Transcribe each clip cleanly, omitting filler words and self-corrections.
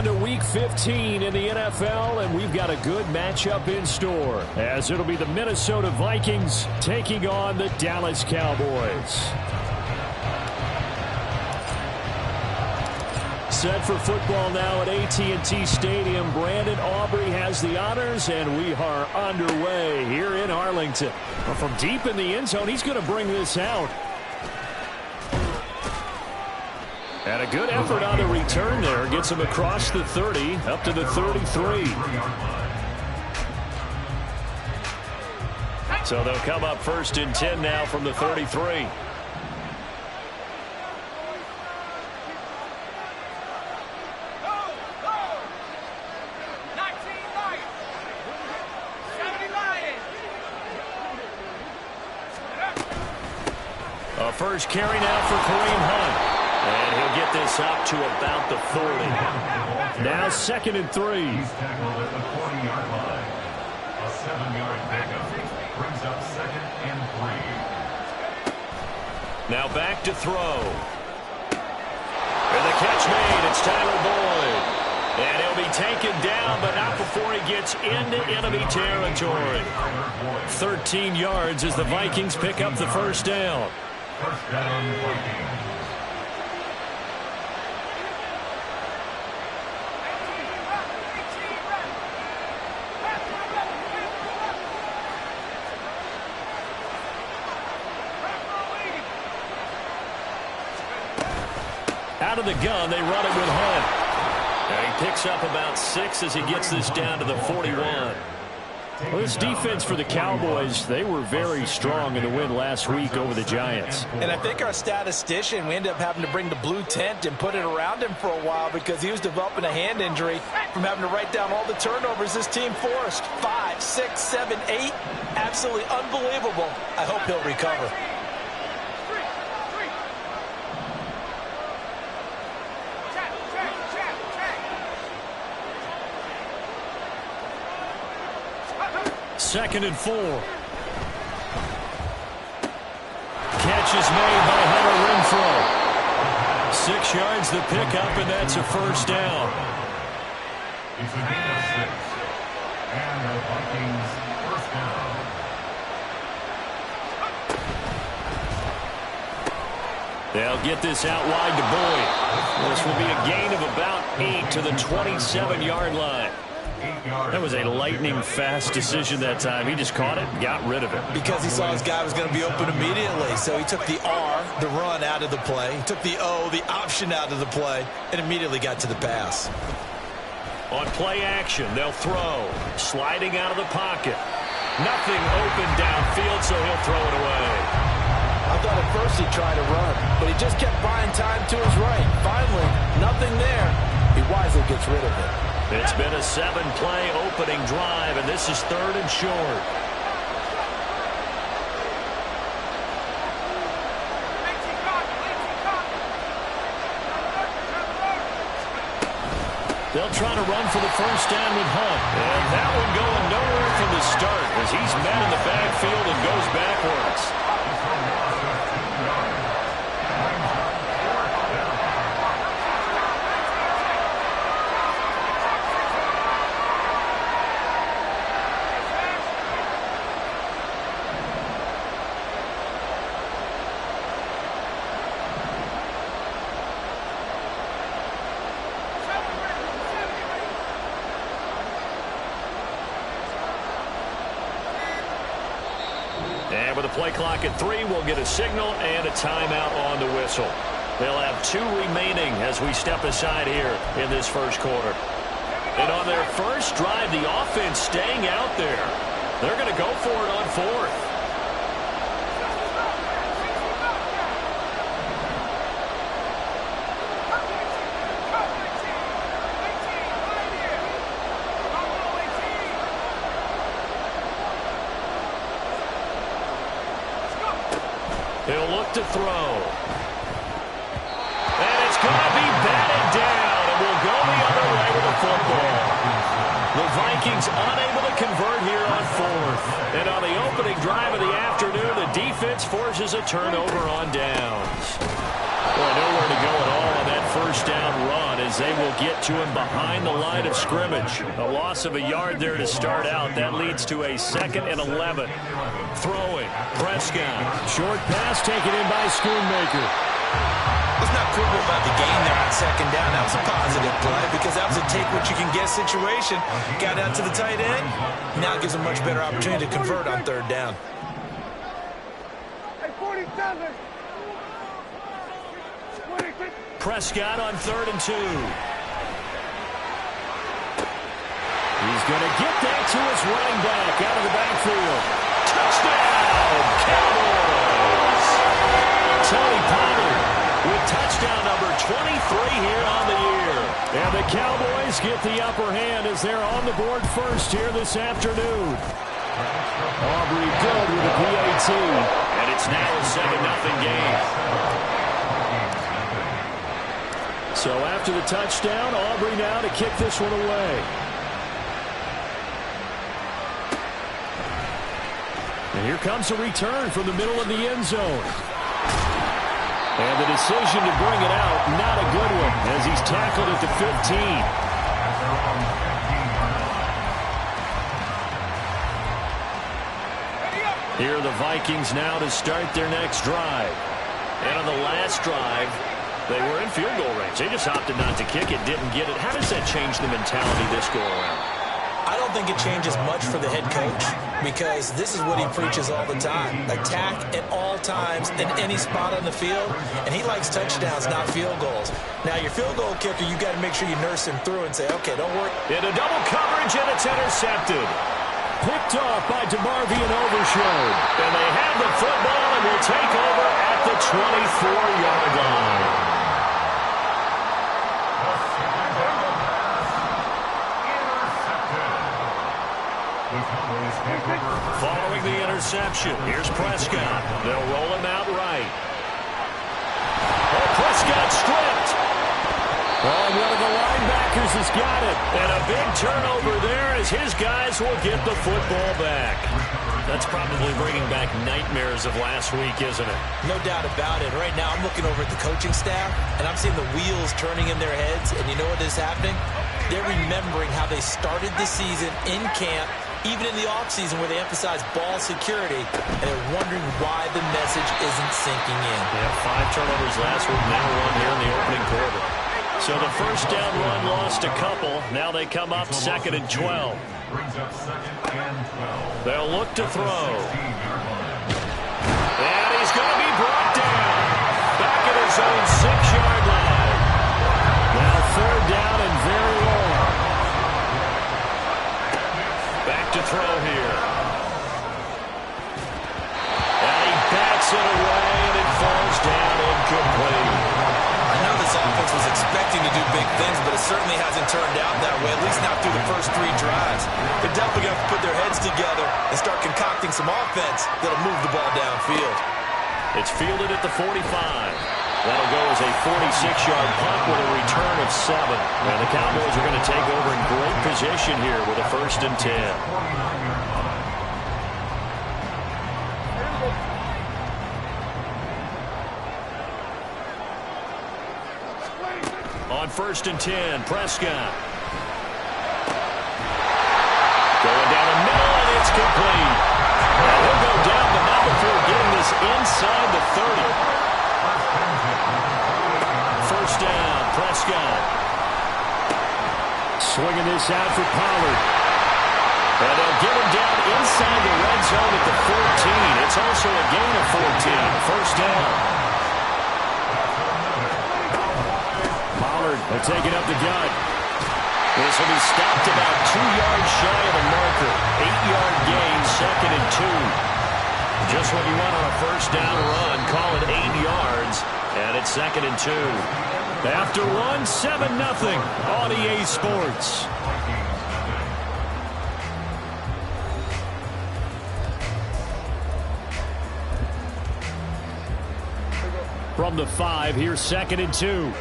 into Week 15 in the NFL, and we've got a good matchup in store, as it'll be the Minnesota Vikings taking on the Dallas Cowboys. Set for football now at AT&T Stadium. Brandon Aubrey has the honors, and we are underway here in Arlington. From deep in the end zone, he's going to bring this out. And a good effort on the return there. Gets him across the 30, up to the 33. So they'll come up 1st and 10 now from the 33. A first carry now for Kareem Hunt. And he'll get this up to about the 40. Now 2nd and 3. He's tackled at the 40-yard line. A 7-yard pickup brings up 2nd and 3. Now back to throw. And the catch made. It's Tyler Boyd. And he'll be taken down, but not before he gets into enemy territory. 13 yards as the Vikings pick up the first down. First down, Vikings. Out of the gun, they run it with Hunt. And he picks up about 6 as he gets this down to the 41. Well, this defense for the Cowboys, they were very strong in the win last week over the Giants. And I think our statistician, we ended up having to bring the blue tent and put it around him for a while because he was developing a hand injury from having to write down all the turnovers this team forced. 5, 6, 7, 8. Absolutely unbelievable. I hope he'll recover. Second and 4. Catch is made by Hunter Renfrow. 6 yards the pickup, and that's a first down. It's a gain of 6. And the Vikings first down. They'll get this out wide to Boyd. This will be a gain of about 8 to the 27-yard line. That was a lightning-fast decision that time. He just caught it and got rid of it. Because he saw his guy was going to be open immediately. So he took the R, the run, out of the play. He took the O, the option, out of the play, and immediately got to the pass. On play action, they'll throw. Sliding out of the pocket. Nothing open downfield, so he'll throw it away. I thought at first he'd try to run, but he just kept buying time to his right. Finally, nothing there. He wisely gets rid of it. It's been a 7-play opening drive, and this is 3rd and short. They'll try to run for the first down with Hunt. And that one going nowhere from the start as he's met in the backfield and goes backwards. And with the play clock at 3, we'll get a signal and a timeout on the whistle. They'll have 2 remaining as we step aside here in this first quarter. And on their first drive, the offense staying out there. They're going to go for it on 4th. He'll look to throw. And it's going to be batted down, and we'll go the other way with the football. The Vikings unable to convert here on 4th. And on the opening drive of the afternoon, the defense forces a turnover on downs. Boy, nowhere to go at all on that first down run as they will get to him behind the line of scrimmage. A loss of a yard there to start out. That leads to a 2nd and 11. Throwing. Prescott. Short pass taken in by Schoonmaker. What's not cool about the game there on 2nd down, that was a positive play because that was a take-what-you-can-get situation. Got out to the tight end. Now it gives a much better opportunity to convert on 3rd down. Prescott on 3rd and 2. He's going to get that to his running back out of the backfield. Touchdown, Cowboys! Tony Pollard with touchdown number 23 here on the year. And the Cowboys get the upper hand as they're on the board first here this afternoon. Aubrey good with a PAT. And it's now a 7-0 game. So after the touchdown, Aubrey now to kick this one away. And here comes a return from the middle of the end zone. And the decision to bring it out, not a good one, as he's tackled at the 15. Here are the Vikings now to start their next drive. And on the last drive, they were in field goal range. They just opted not to kick it, didn't get it. How does that change the mentality this go around? I don't think it changes much for the head coach because this is what he preaches all the time. Attack at all times in any spot on the field, and he likes touchdowns, not field goals. Now, your field goal kicker, you got to make sure you nurse him through and say, okay, don't worry. Into double coverage, and it's intercepted. Picked off by DeMarvion Overshown. And they have the football and will take over at the 24-yard line. Following the interception, here's Prescott. They'll roll him out right. Oh, Prescott stripped. Oh, one of the linebackers has got it. And a big turnover there as his guys will get the football back. That's probably bringing back nightmares of last week, isn't it? No doubt about it. Right now, I'm looking over at the coaching staff, and I'm seeing the wheels turning in their heads. And you know what is happening? They're remembering how they started the season in camp, even in the offseason where they emphasize ball security, and they're wondering why the message isn't sinking in. Yeah, 5 turnovers last week, now 1 here in the opening quarter. So the first down run lost a couple. Now they come up 2nd and 12. They'll look to throw. And he's going to be brought down. Back at his own 6-yard line. Now 3rd down and very long. Back to throw here. And he bats it away, and it falls down incomplete. I know this offense was expecting to do big things, but it certainly hasn't turned out that way, at least not through the first 3 drives. They're definitely going to put their heads together and start concocting some offense that'll move the ball downfield. It's fielded at the 45. That'll go as a 46-yard punt with a return of 7. And the Cowboys are going to take over in great position here with a 1st and 10. On 1st and 10, Prescott. Going down the middle, and it's complete. Now he'll go down, but not before getting this inside the 30. 1st down, Prescott. Swinging this out for Pollard. And they'll get him down inside the red zone at the 14. It's also a gain of 14. 1st down. They're taking up the gun. This will be stopped about 2 yards shy of the marker. 8-yard gain, 2nd and 2. Just what you want on a 1st down run. Call it 8 yards. And it's 2nd and 2. After one, 7-0 on EA Sports. From the 5, here's 2nd and 2.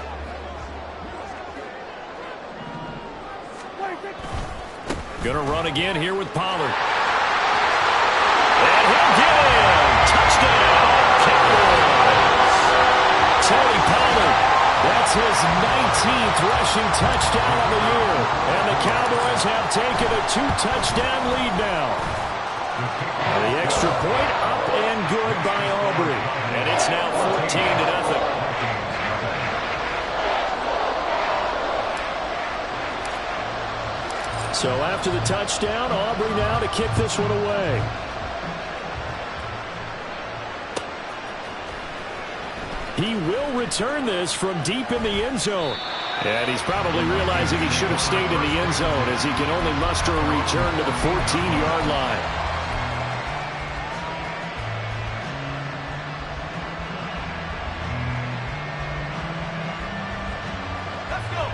Going to run again here with Pollard. And he'll get in. Touchdown, Cowboys. Tony Pollard. That's his 19th rushing touchdown of the year. And the Cowboys have taken a 2-touchdown lead now. The extra point up and good by Aubrey. And it's now 14-0. So after the touchdown, Aubrey now to kick this one away. He will return this from deep in the end zone. And he's probably realizing he should have stayed in the end zone as he can only muster a return to the 14-yard line.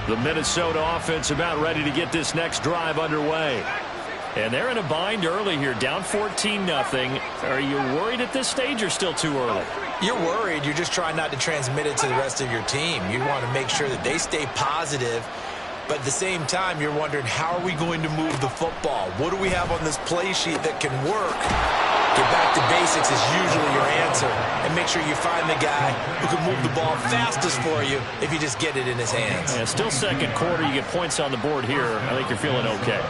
The Minnesota offense about ready to get this next drive underway. And they're in a bind early here, down 14-0. Are you worried at this stage or still too early? You're worried. You're just trying not to transmit it to the rest of your team. You want to make sure that they stay positive. But at the same time, you're wondering, how are we going to move the football? What do we have on this play sheet that can work? Get back to basics is usually your answer. And make sure you find the guy who can move the ball fastest for you if you just get it in his hands. Yeah, still second quarter. You get points on the board here. I think you're feeling okay.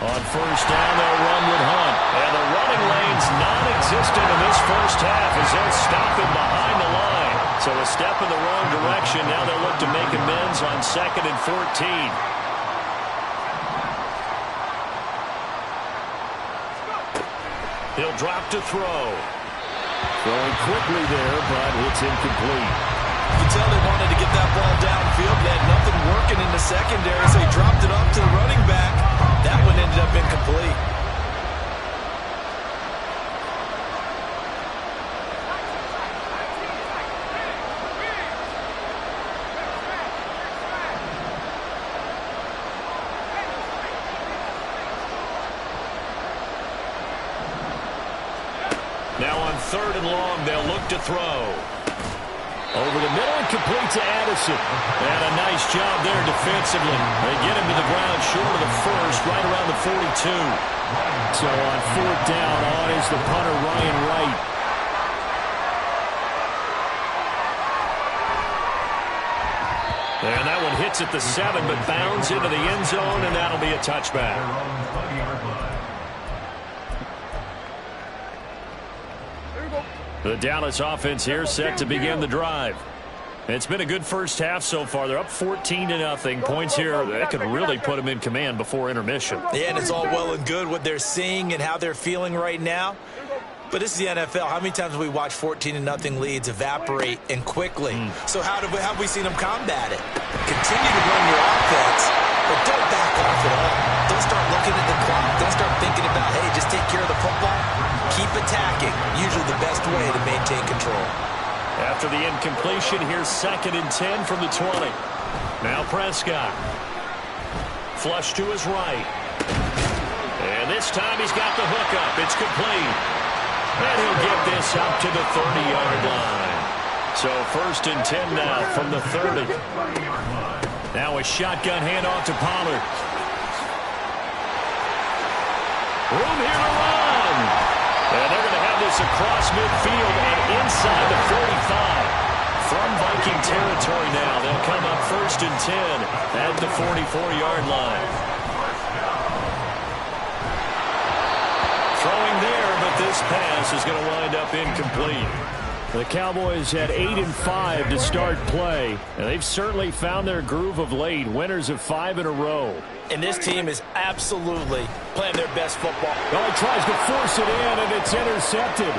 On first down, they'll run with Hunt. And the running lane's non-existent in this first half as they'll stop him behind the line. So a step in the wrong direction. Now they'll look to make amends on 2nd and 14. He'll drop to throw. Throwing quickly there, but it's incomplete. You can tell they wanted to get that ball downfield. They had nothing working in the secondary, so he dropped it off to the running back. That one ended up incomplete. Now on 3rd and long, they'll look to throw. Over the middle and complete to Addison. And a nice job there defensively. They get him to the ground short of the first, right around the 42. So on 4th down, on is the punter, Ryan Wright. And that one hits at the 7, but bounds into the end zone, and that'll be a touchback. The Dallas offense here set to begin the drive. It's been a good first half so far. They're up 14-0. Points here that could really put them in command before intermission. Yeah, and it's all well and good what they're seeing and how they're feeling right now. But this is the NFL. How many times have we watched 14-0 leads evaporate and quickly? So how have we seen them combat it? Continue to run your offense, but don't back off at all. Don't start looking at the clock. Don't start thinking about, hey, just take care of the football. Keep attacking. Usually the best way to maintain control. After the incompletion, here's 2nd and 10 from the 20. Now Prescott. Flush to his right. And this time he's got the hookup. It's complete. And he'll get this up to the 30-yard line. So 1st and 10 now from the 30. Now a shotgun handoff to Pollard. Room here to run. And they're going to have this across midfield and inside the 45. From Viking territory now, they'll come up 1st and 10 at the 44-yard line. Throwing there, but this pass is going to wind up incomplete. The Cowboys had 8 and 5 to start play, and they've certainly found their groove of late, winners of 5 in a row. And this team is absolutely playing their best football. Well, he tries to force it in, and it's intercepted.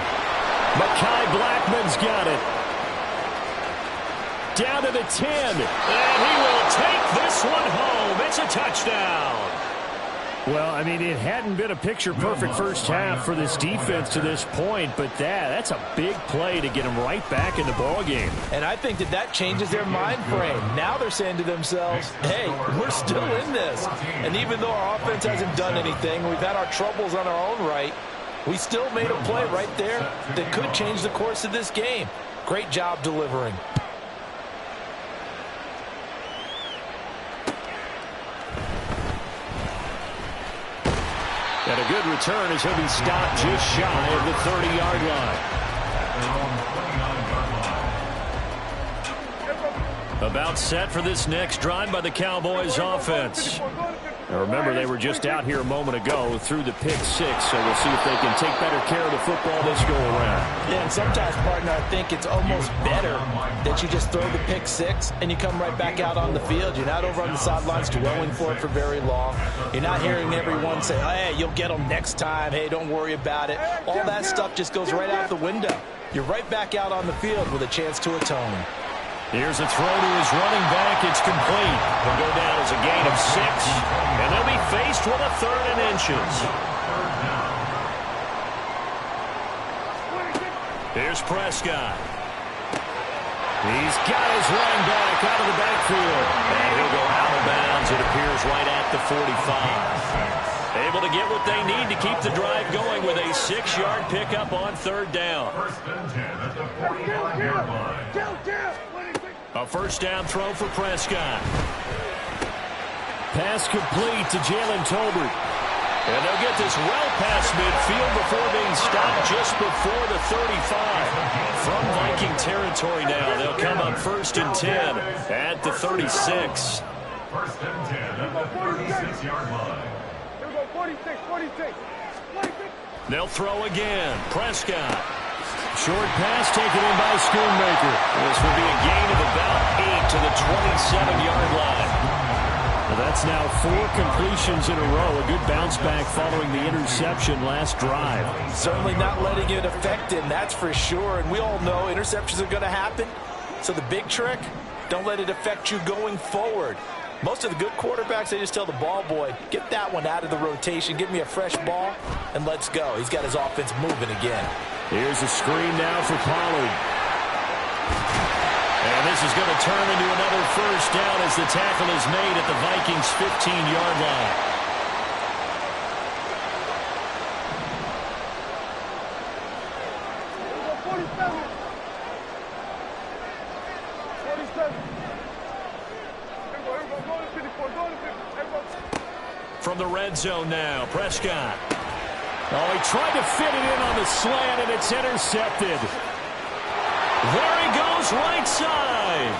Mekhi Blackman's got it. Down to the 10, and he will take this one home. It's a touchdown. Well, I mean, it hadn't been a picture-perfect first half for this defense to this point, but that's a big play to get them right back in the ballgame. And I think that changes their mind frame. Now they're saying to themselves, hey, we're still in this. And even though our offense hasn't done anything, we've had our troubles on our own right, we still made a play right there that could change the course of this game. Great job delivering. And a good return as he'll be stopped just shy of the 30-yard line. About set for this next drive by the Cowboys offense. Now remember, they were just out here a moment ago through the pick six, so we'll see if they can take better care of the football this go around. Yeah, and sometimes, partner, I think it's almost better that you just throw the pick six and you come right back out on the field. You're not over on the sidelines dwelling for it for very long. You're not hearing everyone say, hey, you'll get them next time. Hey, don't worry about it. All that stuff just goes right out the window. You're right back out on the field with a chance to atone. Here's a throw to his running back. It's complete. He'll go down as a gain of 6, and they'll be faced with a 3rd and inches. Here's Prescott. He's got his running back out of the backfield, and he'll go out of bounds. It appears right at the 45. Able to get what they need to keep the drive going with a 6-yard pickup on 3rd down. First and 10 at the 45-yard line. A first down throw for Prescott. Pass complete to Jalen Tolbert. And they'll get this well past midfield before being stopped just before the 35. From Viking territory now, they'll come up 1st and 10 at the 36. First and 10 at the 36-yard line. 46. They'll throw again. Prescott. Short pass taken in by Schoonmaker. This will be a gain of about 8 to the 27-yard line. Well, that's now 4 completions in a row. A good bounce back following the interception last drive. Certainly not letting it affect him, that's for sure. And we all know interceptions are going to happen. So the big trick, don't let it affect you going forward. Most of the good quarterbacks, they just tell the ball boy, get that one out of the rotation, give me a fresh ball, and let's go. He's got his offense moving again. Here's a screen now for Pollard. And this is going to turn into another first down as the tackle is made at the Vikings' 15-yard line. From the red zone now, Prescott. Oh, he tried to fit it in on the slant, and it's intercepted. There he goes, right side.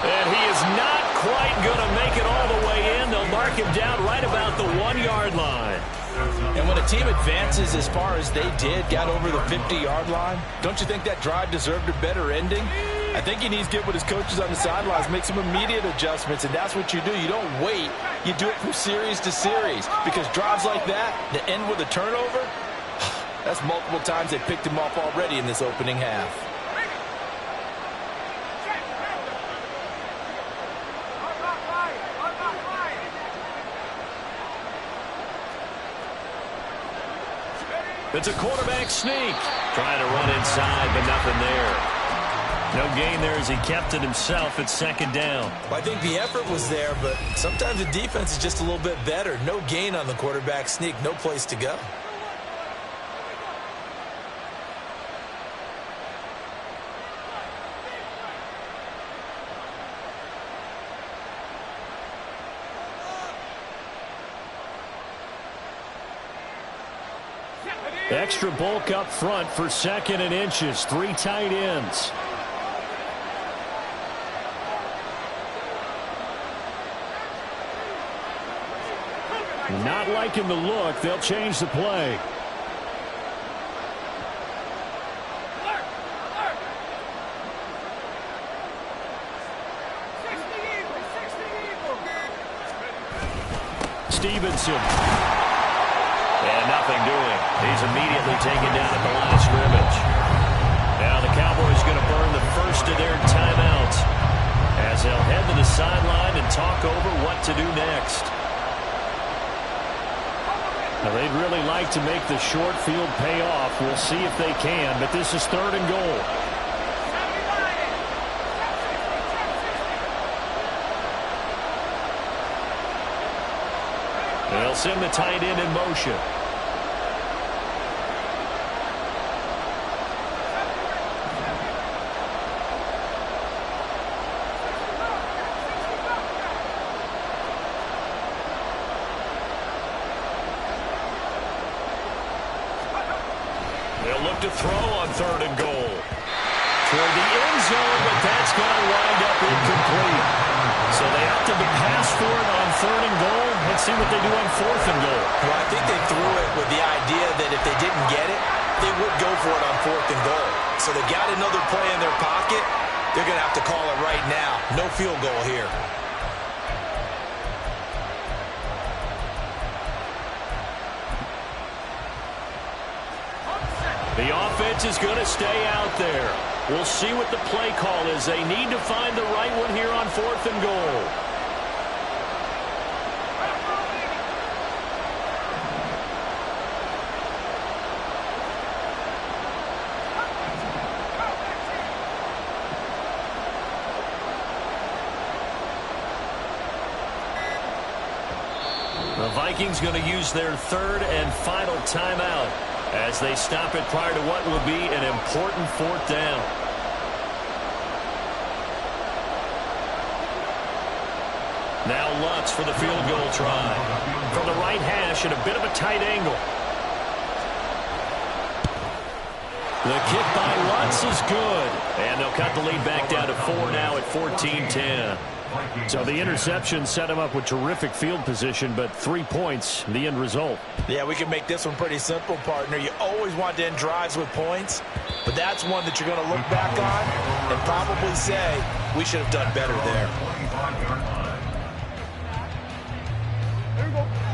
And he is not quite going to make it all the way in. They'll mark him down right about the 1-yard line. And when a team advances as far as they did, got over the 50-yard line, don't you think that drive deserved a better ending? I think he needs to get with his coaches on the sidelines, make some immediate adjustments, and that's what you do. You don't wait. You do it from series to series, because drives like that, that end with a turnover, that's multiple times they picked him off already in this opening half. It's a quarterback sneak. Trying to run inside, but nothing there. No gain there as he kept it himself at 2nd down. Well, I think the effort was there, but sometimes the defense is just a little bit better. No gain on the quarterback sneak, no place to go. Extra bulk up front for 2nd and inches. 3 tight ends. Not liking the look. They'll change the play. Stevenson. And nothing doing. He's immediately taken down at the line of scrimmage. Now the Cowboys going to burn the first of their timeouts as they'll head to the sideline and talk over what to do next. Now, they'd really like to make the short field pay off. We'll see if they can, but this is 3rd and goal. They'll send the tight end in motion. to throw on 3rd and goal. Toward the end zone, but that's going to wind up incomplete. So they opted to pass for it on 3rd and goal. Let's see what they do on 4th and goal. Well, I think they threw it with the idea that if they didn't get it, they would go for it on 4th and goal. So they got another play in their pocket. They're going to have to call it right now. No field goal here. The offense is going to stay out there. We'll see what the play call is. They need to find the right one here on 4th and goal. The Vikings going to use their 3rd and final timeout as they stop it prior to what will be an important 4th down. Now Lutz for the field goal try. From the right hash at a bit of a tight angle. The kick by Lutz is good. And they'll cut the lead back down to 4 now at 14-10. So the interception set him up with terrific field position, but 3 points, the end result. Yeah, we can make this one pretty simple, partner. You always want to end drives with points, but that's one that you're going to look back on and probably say, we should have done better there.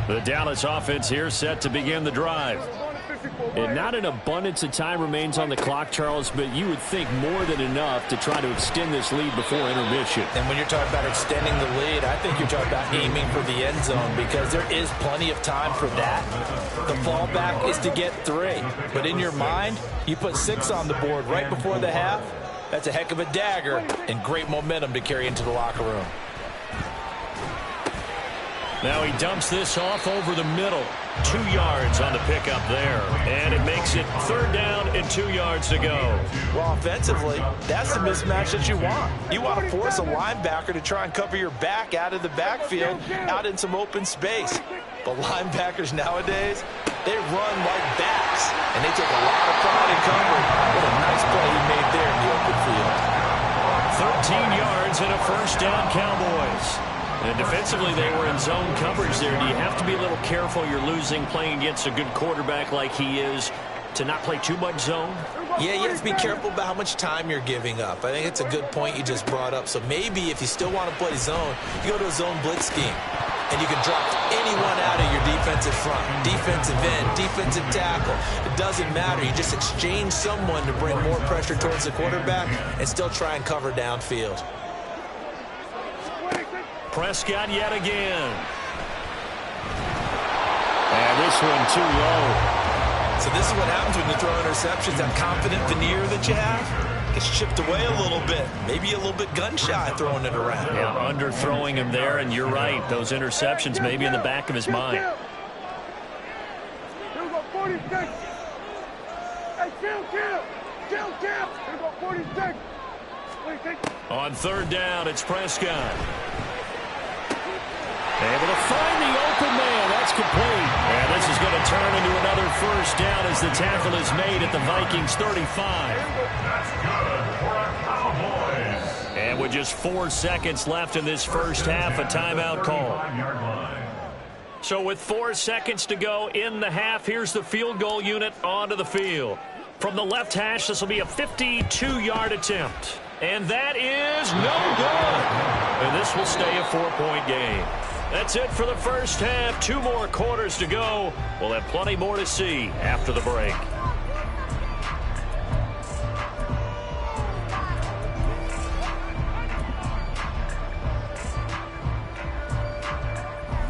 The Dallas offense here set to begin the drive. And not an abundance of time remains on the clock, Charles, but you would think more than enough to try to extend this lead before intermission. And when you're talking about extending the lead, I think you're talking about aiming for the end zone because there is plenty of time for that. The fallback is to get 3. But in your mind, you put 6 on the board right before the half. That's a heck of a dagger and great momentum to carry into the locker room. Now he dumps this off over the middle. 2 yards on the pickup there. And it makes it 3rd down and 2 yards to go. Well, offensively, that's the mismatch that you want. You want to force a linebacker to try and cover your back out of the backfield, out in some open space. But linebackers nowadays, they run like backs, and they take a lot of pride in covering. What a nice play he made there in the open field. 13 yards and a 1st down, Cowboys. And defensively, they were in zone coverage there. Do you have to be a little careful? You're losing playing against a good quarterback like he is to not play too much zone? Yeah, you have to be careful about how much time you're giving up. I think it's a good point you just brought up. So maybe if you still want to play zone, you go to a zone blitz scheme. And you can drop anyone out of your defensive front, defensive end, defensive tackle. It doesn't matter. You just exchange someone to bring more pressure towards the quarterback and still try and cover downfield. Prescott yet again. And this one too low. So this is what happens when you throw interceptions. That confident veneer that you have gets chipped away a little bit. Maybe a little bit gun-shy throwing it around. Yeah, underthrowing him there, and you're right. Those interceptions may be in the back of his mind. Here we go, 46. Hey, kill. Here we go, 46. 46. On 3rd down, it's Prescott. Able to find the open man. That's complete. And this is going to turn into another 1st down as the tackle is made at the Vikings 35. That's good for our Cowboys. And with just 4 seconds left in this first half, a timeout call. So with 4 seconds to go in the half, here's the field goal unit onto the field. From the left hash, this will be a 52-yard attempt. And that is no good. And this will stay a 4-point game. That's it for the first half. 2 more quarters to go. We'll have plenty more to see after the break.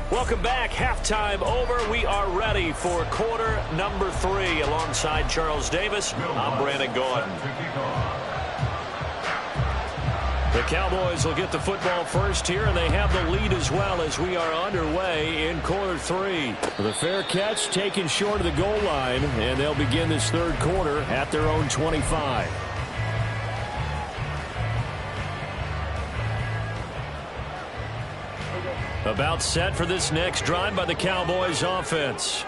Welcome back. Halftime over. We are ready for quarter number 3. Alongside Charles Davis, I'm Brandon Gordon. The Cowboys will get the football first here, and they have the lead as well as we are underway in quarter 3. The fair catch taken short of the goal line, and they'll begin this 3rd quarter at their own 25. About set for this next drive by the Cowboys offense.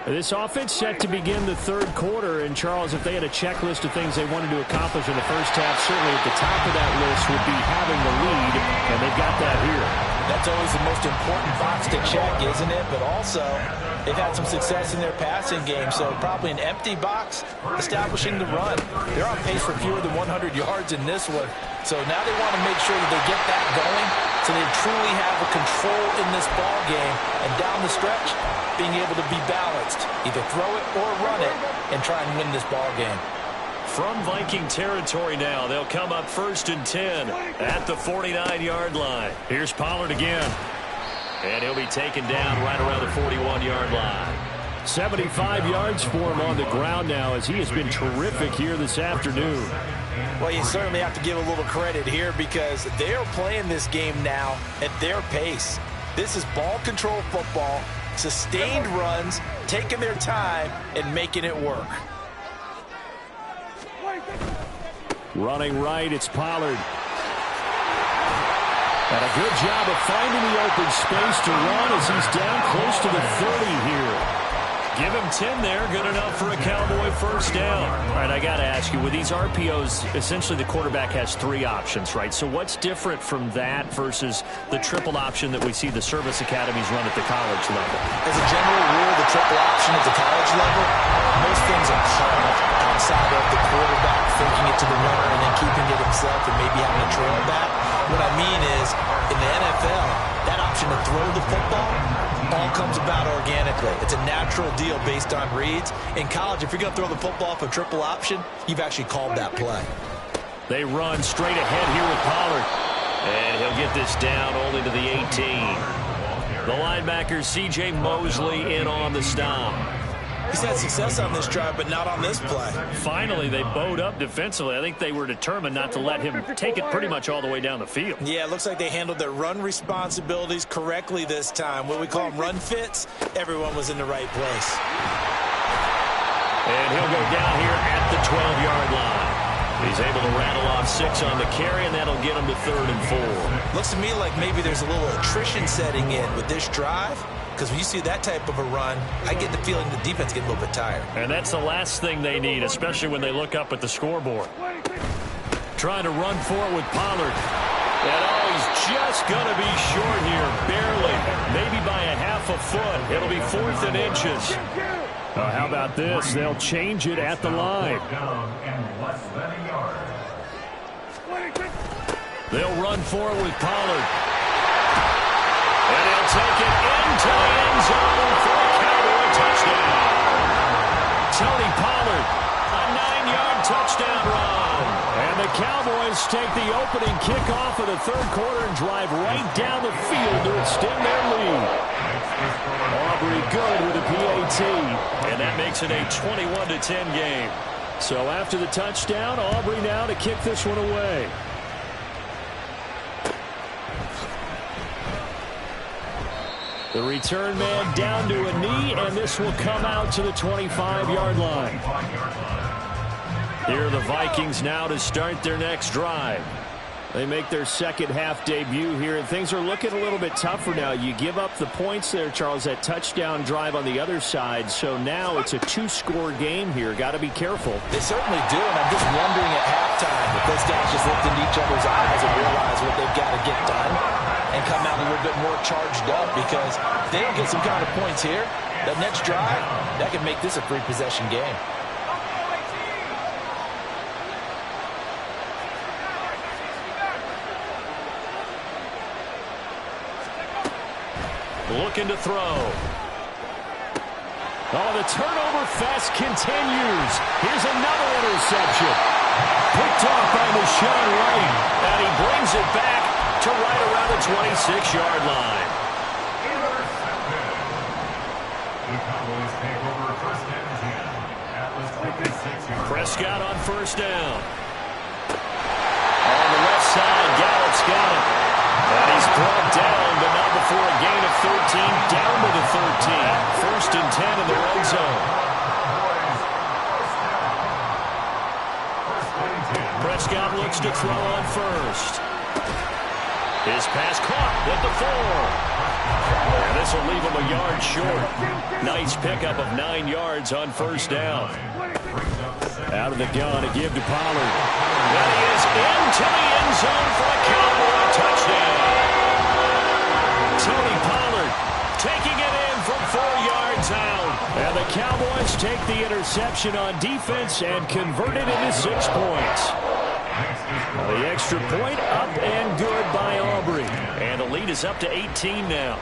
This offense set to begin the third quarter, and Charles, if they had a checklist of things they wanted to accomplish in the first half, certainly at the top of that list would be having the lead, and they've got that here. That's always the most important box to check, isn't it? But also, they've had some success in their passing game, so probably an empty box establishing the run. They're on pace for fewer than 100 yards in this one, so now they want to make sure that they get that going so they truly have a control in this ball game, and down the stretch, being able to be balanced, either throw it or run it, and try and win this ball game. From Viking territory now, they'll come up 1st and 10 at the 49-yard line. Here's Pollard again, and he'll be taken down right around the 41-yard line. 75 yards for him on the ground now, as he has been terrific here this afternoon. Well, you certainly have to give a little credit here because they're playing this game now at their pace. This is ball control football, sustained runs, taking their time, and making it work. Running right, it's Pollard. And a good job of finding the open space to run as he's down close to the 30 here. Give him 10 there, good enough for a Cowboy first down. All right, I got to ask you, with these RPOs, essentially the quarterback has 3 options, right? So what's different from that versus the triple option that we see the service academies run at the college level? As a general rule, the triple option at the college level, most things are called outside of the quarterback faking it to the runner and then keeping it himself and maybe having a trail back. What I mean is, in the NFL, that option to throw the football all comes about organically. It's a natural deal based on reads. In college, if you're going to throw the football off a triple option, you've actually called that play. They run straight ahead here with Pollard. And he'll get this down only to the 18. The linebacker, C.J. Mosley, in on the stop. He's had success on this drive, but not on this play. Finally, they bowed up defensively. I think they were determined not to let him take it pretty much all the way down the field. Yeah, it looks like they handled their run responsibilities correctly this time. What we call them run fits, everyone was in the right place. And he'll go down here at the 12-yard line. He's able to rattle off 6 on the carry, and that'll get him to 3rd and 4. Looks to me like maybe there's a little attrition setting in with this drive. Because when you see that type of a run, I get the feeling the defense getting a little bit tired. And that's the last thing they need, especially when they look up at the scoreboard. Trying to run for it with Pollard. And he's just going to be short here, barely. Maybe by a half a foot. It'll be 4th and inches. How about this? They'll change it at the line. They'll run for it with Pollard. And he'll take it into the end zone for a Cowboy touchdown. Tony Pollard, a 9-yard touchdown run. And the Cowboys take the opening kickoff of the third quarter and drive right down the field to extend their lead. Aubrey good with a PAT. And that makes it a 21-10 game. So after the touchdown, Aubrey now to kick this one away. The return man down to a knee, and this will come out to the 25-yard line. Here are the Vikings now to start their next drive. They make their second half debut here, and things are looking a little bit tougher now. You give up the points there, Charles, that touchdown drive on the other side. So now it's a 2-score game here. Got to be careful. They certainly do, and I'm just wondering at halftime if those guys just looked into each other's eyes and realize what they've got to get done and come out a little bit more charged up, because if they don't get some kind of points here, that next drive, that could make this a 3-possession game. Looking to throw. Oh, the turnover fest continues. Here's another interception. Picked off by Deshaun Wright. And he brings it back to right around the 26-yard line. The Cowboys take over 1st and 10 at the 26-yard. Prescott on 1st down. On the left side, Gallup's got it. And he's brought down, but not before a gain of 13, down to the 13. 1st and 10 in the red zone. Prescott looks to throw on 1st. His pass caught at the 4. And this will leave him a yard short. Nice pickup of 9 yards on first down. Out of the gun, a give to Pollard. And he is into the end zone for a Cowboy touchdown. Tony Pollard taking it in from 4 yards out. And the Cowboys take the interception on defense and convert it into 6 points. The extra point up and good by Aubrey. And the lead is up to 18 now.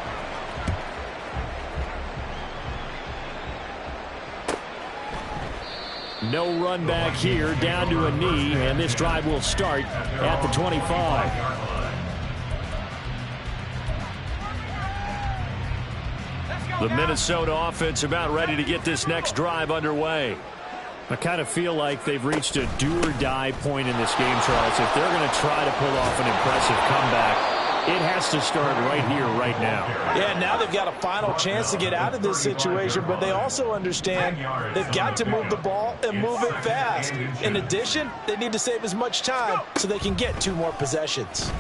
No run back here, down to a knee, and this drive will start at the 25. The Minnesota offense about ready to get this next drive underway. I kind of feel like they've reached a do-or-die point in this game, Charles. If they're going to try to pull off an impressive comeback, it has to start right here, right now. Yeah, now they've got a final chance to get out of this situation, but they also understand they've got to move the ball and move it fast. In addition, they need to save as much time so they can get 2 more possessions.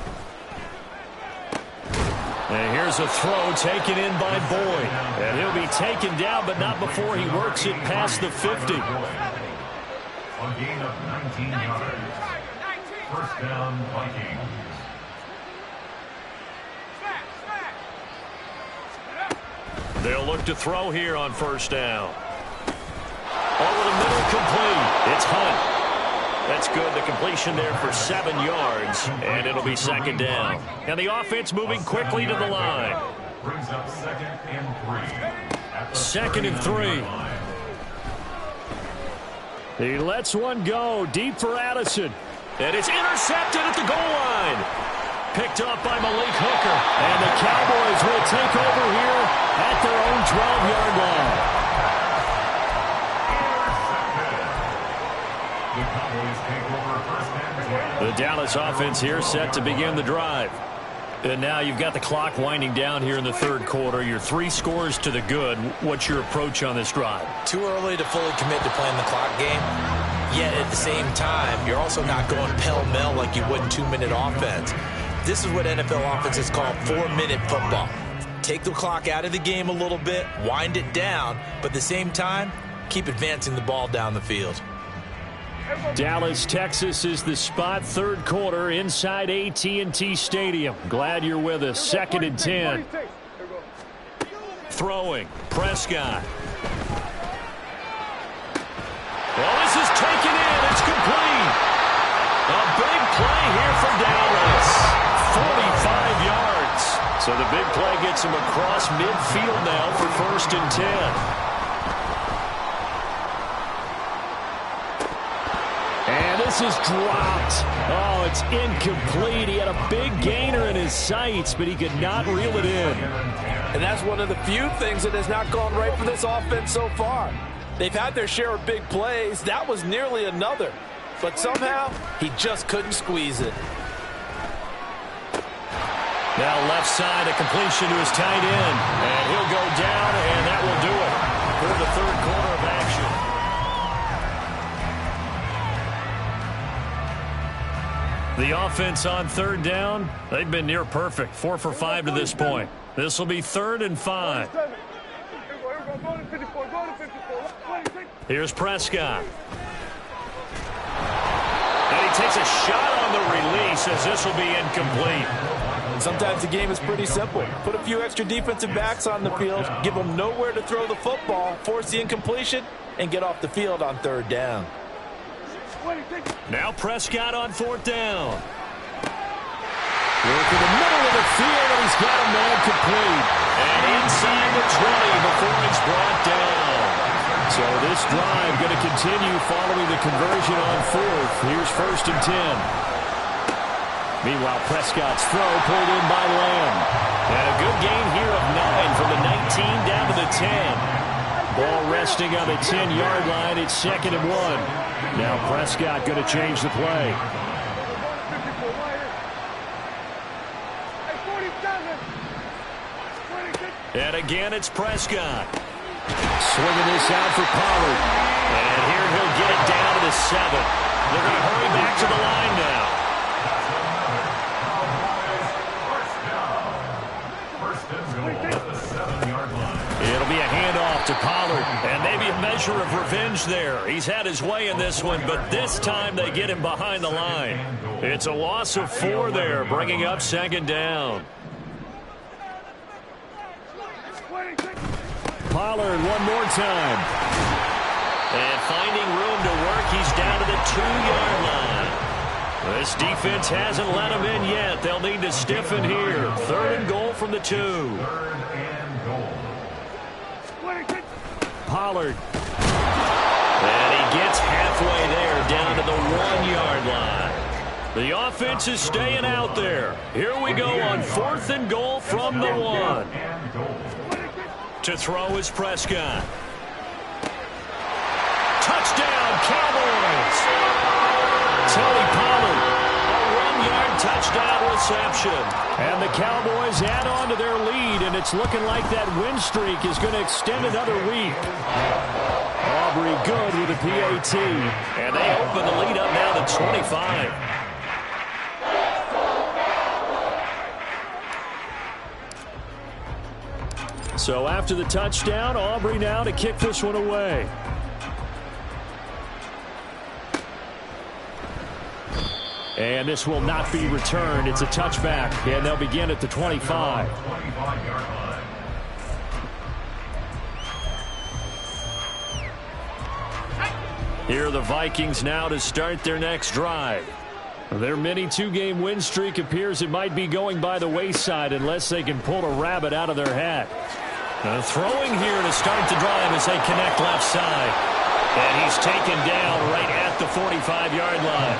And here's a throw taken in by Boyd. And he'll be taken down, but not before he works it past the 50. A gain of 19 yards. First down, Vikings. They'll look to throw here on first down. Over the middle, complete. It's Hunt. That's good. The completion there for 7 yards, and it'll be second down. And the offense moving quickly to the line. Brings up 2nd and 3. 2nd and 3. He lets one go deep for Addison. And it's intercepted at the goal line. Picked up by Malik Hooker. And the Cowboys will take over here at their own 12-yard line. The Dallas offense here set to begin the drive. And now you've got the clock winding down here in the 3rd quarter. You're 3 scores to the good. What's your approach on this drive? Too early to fully commit to playing the clock game. Yet at the same time, you're also not going pell-mell like you would in 2-minute offense. This is what NFL offenses call 4-minute football. Take the clock out of the game a little bit, wind it down, but at the same time, keep advancing the ball down the field. Dallas, Texas is the spot. 3rd quarter inside AT&T Stadium. Glad you're with us. 2nd and 10. Throwing. Prescott. Well, this is taken in. It's complete. A big play here for Dallas. 45 yards. So the big play gets him across midfield now for 1st and 10. And this is dropped. Oh, it's incomplete. He had a big gainer in his sights, but he could not reel it in. And that's one of the few things that has not gone right for this offense so far. They've had their share of big plays. That was nearly another. But somehow, he just couldn't squeeze it. Now left side, a completion to his tight end. And he'll go down, and that will do it for the 3rd quarter of action. The offense on 3rd down, they've been near perfect. 4 for 5 to this point. This will be 3rd and 5. Here's Prescott. And he takes a shot on the release as this will be incomplete. Sometimes the game is pretty simple. Put a few extra defensive backs on the field, give them nowhere to throw the football, force the incompletion, and get off the field on 3rd down. Now Prescott on 4th down. Work in the middle of the field, and he's got a man complete. And inside the 20 before it's brought down. So this drive going to continue following the conversion on 4th. Here's 1st and 10. Meanwhile, Prescott's throw pulled in by Lamb. And a good gain here of 9 from the 19 down to the 10. Ball resting on the 10-yard line. It's 2nd and 1. Now Prescott going to change the play. And again, it's Prescott. Swinging this out for Pollard. And here he'll get it down to the 7. They're going to hurry back to the line now. challenge there. He's had his way in this one, but this time they get him behind the line. It's a loss of 4 there, bringing up second down. Pollard one more time. And finding room to work, he's down to the 2-yard line. This defense hasn't let him in yet. They'll need to stiffen here. 3rd and goal from the 2. 3rd and goal. Pollard. And he gets halfway there, down to the 1-yard line. The offense is staying out there. Here we go on 4th and goal from the 1. To throw is Prescott. Touchdown, Cowboys! Tony Pollard, a 1-yard touchdown reception. And the Cowboys add on to their lead, and it's looking like that win streak is going to extend another week. Aubrey good with a PAT. And they open the lead up now to 25. So after the touchdown, Aubrey now to kick this one away. And this will not be returned. It's a touchback, and they'll begin at the 25. Here are the Vikings now to start their next drive. Their mini 2-game win streak appears it might be going by the wayside unless they can pull a rabbit out of their hat. Throwing here to start the drive as they connect left side. And he's taken down right at the 45-yard line.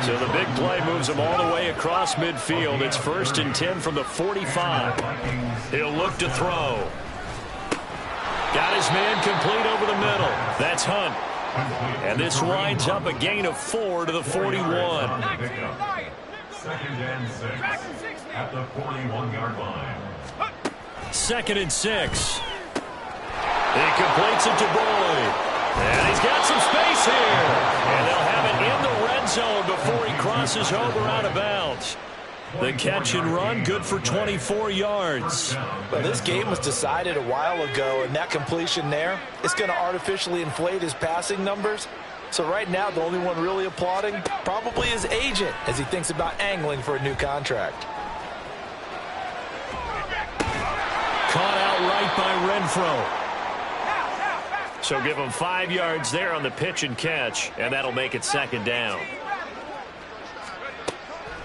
So the big play moves him all the way across midfield. It's 1st and 10 from the 45. He'll look to throw. Got his man complete over the middle. That's Hunt. And this winds up a gain of 4 to the 41. 2nd and 6 at the 41-yard line. 2nd and 6. He completes it to Boyd. And he's got some space here. And they'll have it in the red zone before he crosses over out of bounds. The catch and run, good for 24 yards. Well, this game was decided a while ago, and that completion there is going to artificially inflate his passing numbers. So right now, the only one really applauding probably his agent as he thinks about angling for a new contract. Caught out right by Renfro. So give him 5 yards there on the pitch and catch, and that'll make it 2nd down.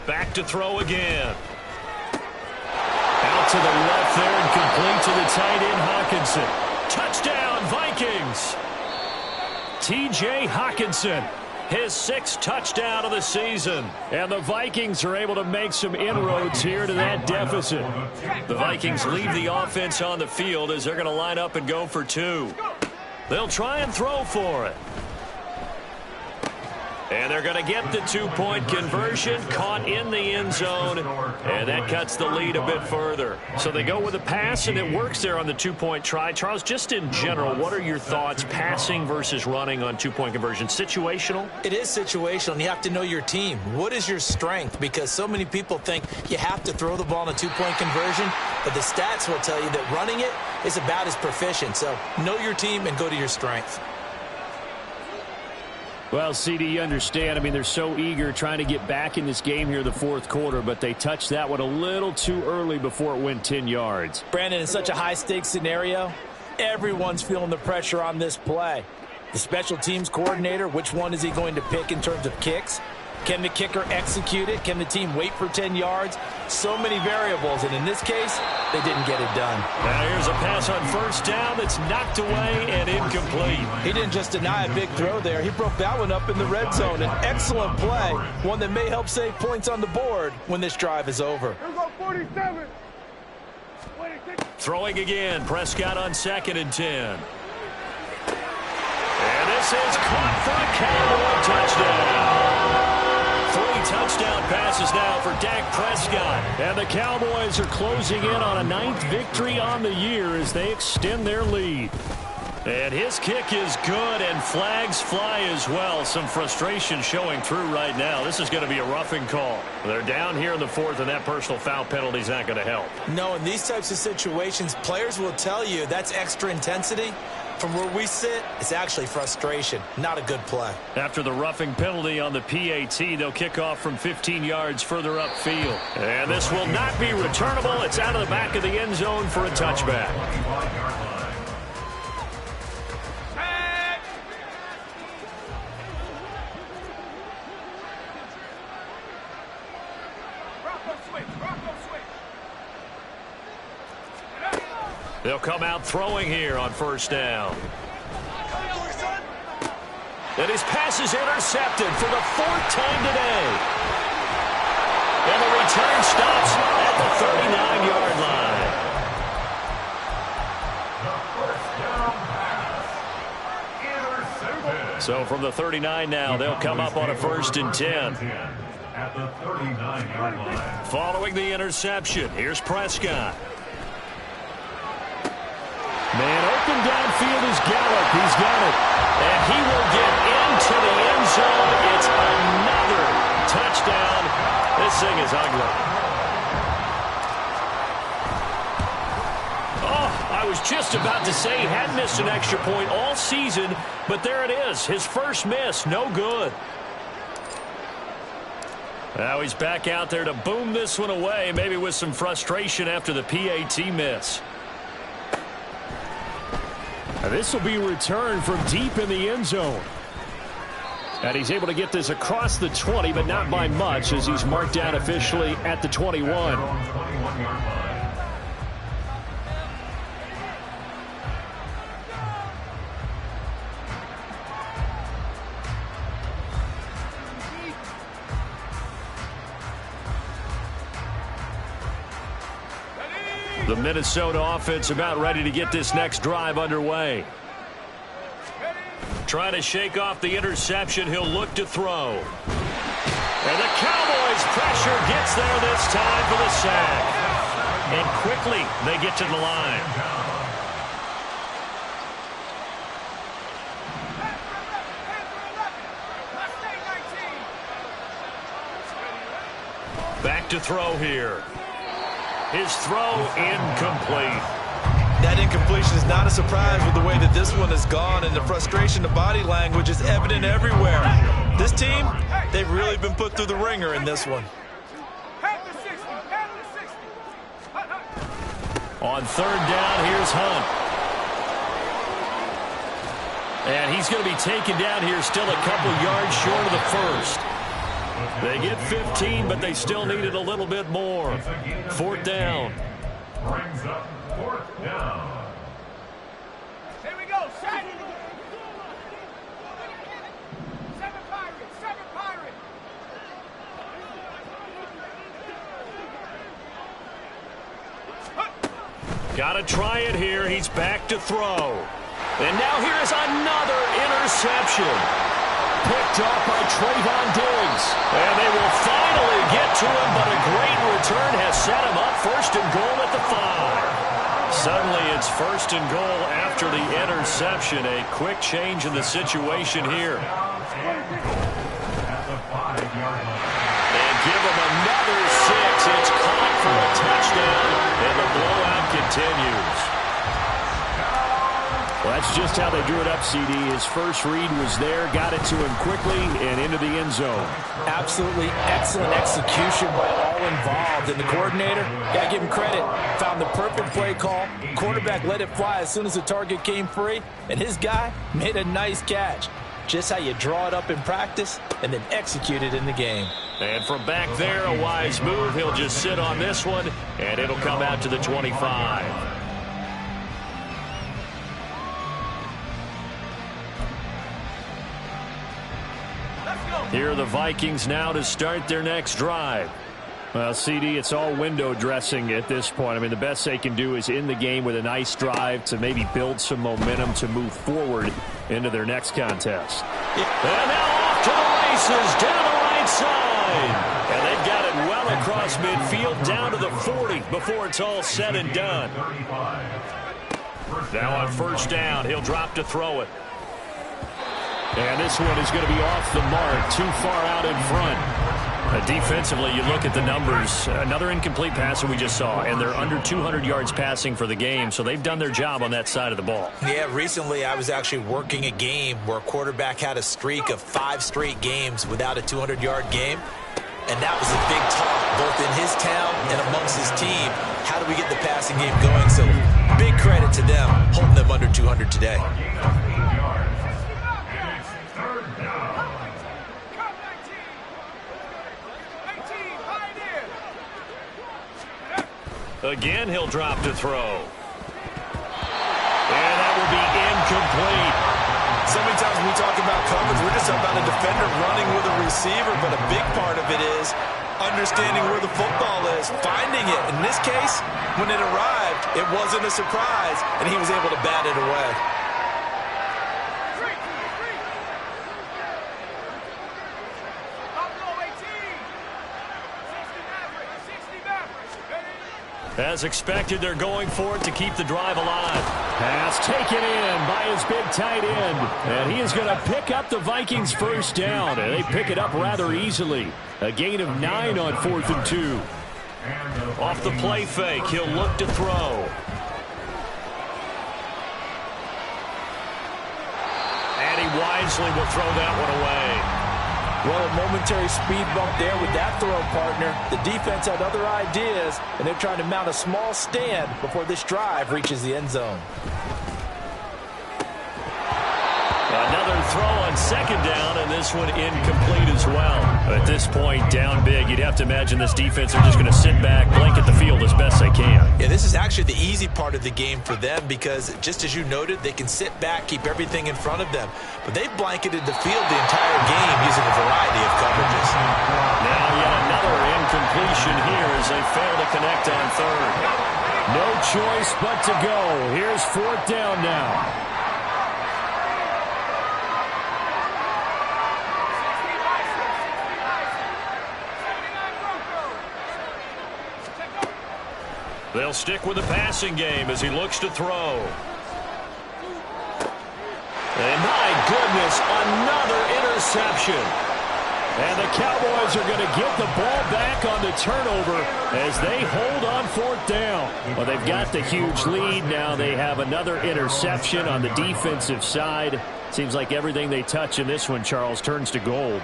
Back to throw again. Out to the left there and complete to the tight end Hawkinson. Touchdown, Vikings! T.J. Hawkinson, his 6th touchdown of the season. And the Vikings are able to make some inroads here to that deficit. The Vikings leave the offense on the field as they're going to line up and go for 2. They'll try and throw for it. And they're going to get the 2-point conversion, caught in the end zone, and that cuts the lead a bit further. So they go with a pass, and it works there on the 2-point try. Charles, just in general, what are your thoughts passing versus running on 2-point conversion? Situational? It is situational, and you have to know your team. What is your strength? Because so many people think you have to throw the ball in a 2-point conversion, but the stats will tell you that running it is about as proficient. So know your team and go to your strength. Well, CD, you understand. I mean, they're so eager trying to get back in this game here in the 4th quarter, but they touched that one a little too early before it went 10 yards. Brandon, in such a high-stakes scenario, everyone's feeling the pressure on this play. The special teams coordinator, which one is he going to pick in terms of kicks? Can the kicker execute it? Can the team wait for 10 yards? So many variables, and in this case, they didn't get it done. Now here's a pass on 1st down that's knocked away and incomplete. He didn't just deny a big throw there. He broke that one up in the red zone. An excellent play, one that may help save points on the board when this drive is over. Throwing again, Prescott on 2nd and 10. And this is caught for a Cowboy touchdown. 3 touchdown passes now for Dak Prescott. And the Cowboys are closing in on a 9th victory on the year as they extend their lead. And his kick is good, and flags fly as well. Some frustration showing through right now. This is going to be a roughing call. They're down here in the fourth, and that personal foul penalty is not going to help. No, in these types of situations, players will tell you that's extra intensity. From where we sit, it's actually frustration, not a good play. After the roughing penalty on the PAT, they'll kick off from 15 yards further upfield. And this will not be returnable. It's out of the back of the end zone for a touchback. They'll come out throwing here on first down. And his pass is intercepted for the fourth time today. And the return stops at the 39-yard line. So from the 39 now, they'll come up on a 1st and 10. At the 39-yard line. Following the interception, here's Prescott. Man open downfield is Gallup. He's got it. And he will get into the end zone. It's another touchdown. This thing is ugly. Oh, I was just about to say he hadn't missed an extra point all season, but there it is. His first miss, no good. Now he's back out there to boom this one away, maybe with some frustration after the PAT miss. This will be returned from deep in the end zone. And he's able to get this across the 20, but not by much, as he's marked down officially at the 21. The Minnesota offense about ready to get this next drive underway. Trying to shake off the interception. He'll look to throw. And the Cowboys' pressure gets there this time for the sack. And quickly they get to the line. Back to throw here. His throw incomplete. That incompletion is not a surprise with the way that this one has gone, and the frustration, the body language is evident everywhere. This team, they've really been put through the ringer in this one. On third down, here's Hunt. And he's going to be taken down here still a couple yards short of the first. They get 15, but they still needed a little bit more. Fourth down. Brings up fourth down. Here we go, set. Seven Pirates. Got to try it here. He's back to throw. And now here is another interception. Picked off by Trayvon Diggs. And they will finally get to him, but a great return has set him up. First and goal at the 5. Suddenly it's first and goal after the interception. A quick change in the situation here. At the 5-yard line. And give him another 6. It's caught for a touchdown, and the blowout continues. Well, that's just how they drew it up, CD. His first read was there, got it to him quickly, and into the end zone. Absolutely excellent execution by all involved. And the coordinator, got to give him credit, found the perfect play call. Quarterback let it fly as soon as the target came free, and his guy made a nice catch. Just how you draw it up in practice and then execute it in the game. And from back there, a wise move. He'll just sit on this one, and it'll come out to the 25. Here are the Vikings now to start their next drive. Well, CD, it's all window dressing at this point. I mean, the best they can do is in the game with a nice drive to maybe build some momentum to move forward into their next contest. And now off to the races down the right side. And they've got it well across midfield down to the 40 before it's all said and done. Now on first down, he'll drop to throw it. And this one is going to be off the mark, too far out in front. Defensively, you look at the numbers. Another incomplete pass that we just saw, and they're under 200 yards passing for the game, so they've done their job on that side of the ball. Yeah, recently I was actually working a game where a quarterback had a streak of 5 straight games without a 200-yard game, and that was a big talk both in his town and amongst his team. How do we get the passing game going? So big credit to them holding them under 200 today. Again, he'll drop to throw. And that will be incomplete. So many times when we talk about coverage, we're just about a defender running with a receiver, but a big part of it is understanding where the football is, finding it. In this case, when it arrived, it wasn't a surprise, and he was able to bat it away. As expected, they're going for it to keep the drive alive. Pass taken in by his big tight end. And he is going to pick up the Vikings first down. And they pick it up rather easily. A gain of 9 on 4th and 2. Off the play fake, he'll look to throw. And he wisely will throw that one away. Well, a momentary speed bump there with that throw, partner. The defense had other ideas, and they're trying to mount a small stand before this drive reaches the end zone. Another throw on second down, and this one incomplete as well. At this point, down big, you'd have to imagine this defense are just going to sit back, blanket the field as best they can. Yeah, this is actually the easy part of the game for them because, just as you noted, they can sit back, keep everything in front of them. But they've blanketed the field the entire game using a variety of coverages. Now yet another incompletion here as they fail to connect on third. No choice but to go. Here's 4th down now. They'll stick with the passing game as he looks to throw. And my goodness, another interception. And the Cowboys are going to get the ball back on the turnover as they hold on 4th down. Well, they've got the huge lead. Now they have another interception on the defensive side. Seems like everything they touch in this one, Charles, turns to gold.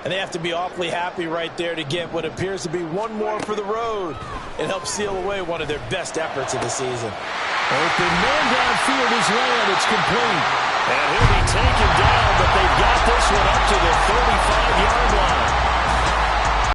And they have to be awfully happy right there to get what appears to be one more for the road. It helps seal away one of their best efforts of the season. Open man downfield is land. It's complete. And he'll be taken down, but they've got this one up to the 35-yard line.